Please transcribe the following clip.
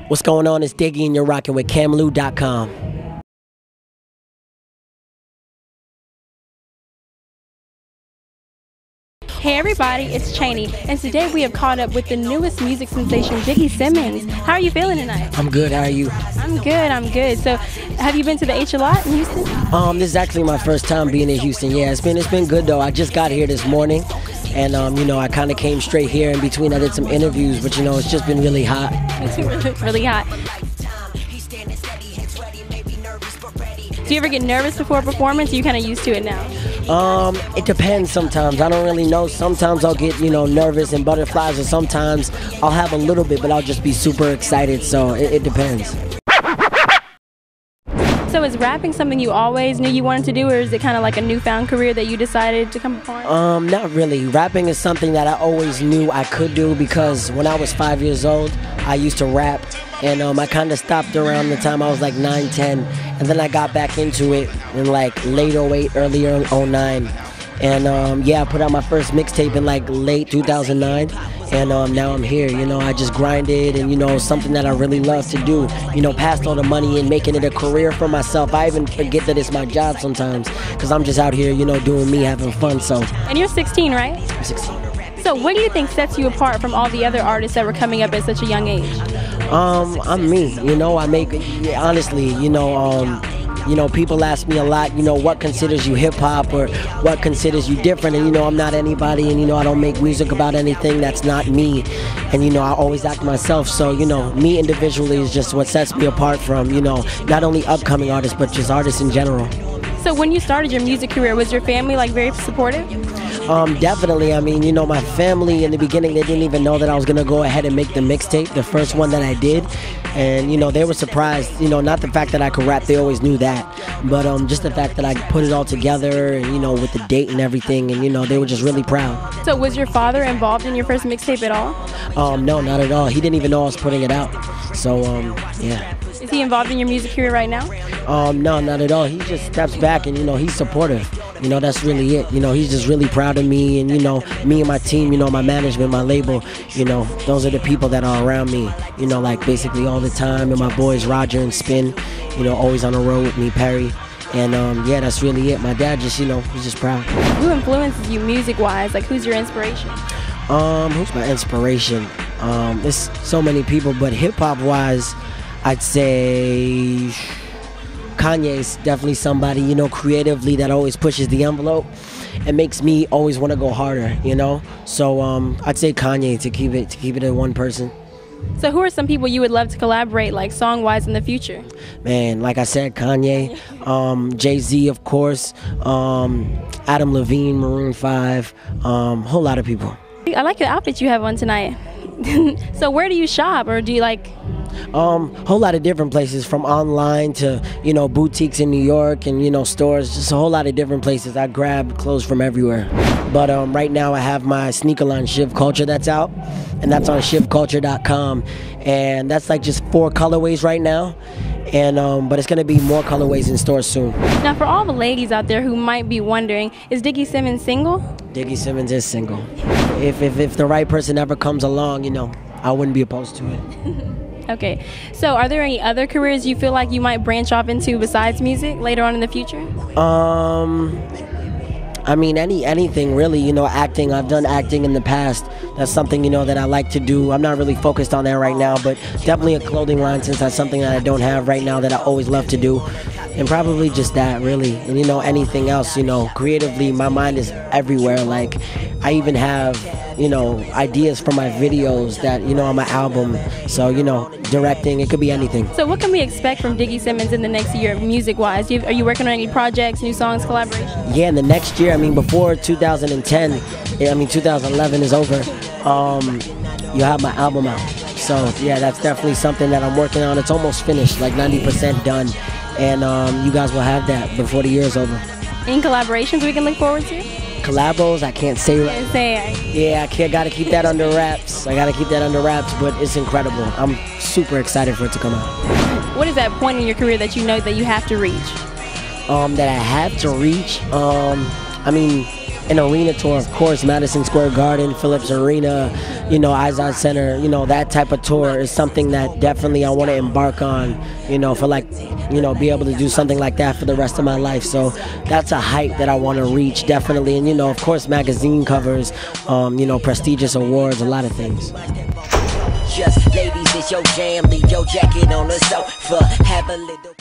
What's going on? It's Diggy and you're rocking with Camloot.com. Hey everybody, it's Cheney, and today we have caught up with the newest music sensation, Diggy Simmons. How are you feeling tonight? I'm good, how are you? I'm good. So, have you been to the H a lot in Houston? This is actually my first time being in Houston. Yeah, it's been good though. I just got here this morning, and I kind of came straight here. In between, I did some interviews, but it's just been really hot. It's really hot. Do you ever get nervous before a performance, or are you kind of used to it now? It depends sometimes. I don't really know. Sometimes I'll get, nervous and butterflies, or sometimes I'll have a little bit, but I'll just be super excited, so it depends. So is rapping something you always knew you wanted to do, or is it kind of like a newfound career that you decided to come upon? Not really. Rapping is something that I always knew I could do because when I was 5 years old, I used to rap, and I kind of stopped around the time I was like 9, 10, and then I got back into it in like late 08, early 09. And I put out my first mixtape in like late 2009, and now I'm here. I just grinded, and something that I really love to do. Past all the money and making it a career for myself. I even forget that it's my job sometimes because I'm just out here, doing me, having fun. So. And you're 16, right? I'm 16. So what do you think sets you apart from all the other artists that were coming up at such a young age? I'm me. I make honestly. People ask me a lot, what considers you hip-hop or what considers you different, and I'm not anybody, and I don't make music about anything that's not me, and I always act myself, so me individually is just what sets me apart from not only upcoming artists but just artists in general. So when you started your music career, was your family like very supportive? Definitely. My family in the beginning, they didn't even know that I was gonna go ahead and make the mixtape, the first one that I did, and they were surprised. Not the fact that I could rap, they always knew that, but just the fact that I put it all together, and with the date and everything, and they were just really proud. So was your father involved in your first mixtape at all? No, not at all. He didn't even know I was putting it out. So yeah. Is he involved in your music career right now? No, not at all. He just steps back, and he's supportive. That's really it. He's just really proud of me, and me and my team, my management, my label, those are the people that are around me, like basically all the time. And my boys Roger and Spin, always on the road with me, Perry. And that's really it. My dad just, he's just proud. Who influences you music-wise? Like, who's your inspiration? Who's my inspiration? There's so many people, but hip-hop-wise, I'd say Kanye is definitely somebody, creatively that always pushes the envelope and makes me always want to go harder, So I'd say Kanye to keep it at one person. So who are some people you would love to collaborate, like song-wise, in the future? Man, like I said, Kanye, Jay-Z, of course, Adam Levine, Maroon 5, whole lot of people. I like the outfit you have on tonight. So where do you shop, or do you like? Whole lot of different places, from online to boutiques in New York, and stores, just a whole lot of different places. I grab clothes from everywhere, but right now I have my sneaker line Shiv Culture that's out, and that's on shivculture.com, and that's like just 4 colorways right now, and but it's gonna be more colorways in stores soon. Now, for all the ladies out there who might be wondering, is Diggy Simmons single? Diggy Simmons is single. If the right person ever comes along, I wouldn't be opposed to it. Okay, so are there any other careers you feel like you might branch off into besides music later on in the future? Anything really, acting. I've done acting in the past. That's something, that I like to do. I'm not really focused on that right now, but definitely a clothing line, since that's something that I don't have right now that I always love to do. And probably just that, really. And, anything else, creatively, my mind is everywhere. Like, I even have, ideas for my videos that, on my album. So, directing, it could be anything. So what can we expect from Diggy Simmons in the next year, music-wise? Are you working on any projects, new songs, collaborations? Yeah, in the next year, before 2010, 2011 is over, you'll have my album out. So, yeah, that's definitely something that I'm working on. It's almost finished, like 90% done. And you guys will have that before the year is over. Any collaborations we can look forward to? Collabos, I can't say right. Yeah, I gotta keep that under wraps. But it's incredible. I'm super excited for it to come out. What is that point in your career that you know that you have to reach? That I have to reach? an arena tour, of course, Madison Square Garden, Phillips Arena, you know, Izod Center, you know, that type of tour is something that definitely I want to embark on, you know, for like, you know, be able to do something like that for the rest of my life. So that's a height that I want to reach, definitely. And, you know, of course, magazine covers, you know, prestigious awards, a lot of things. Just ladies, it's your jam, leave your jacket on the sofa, have a little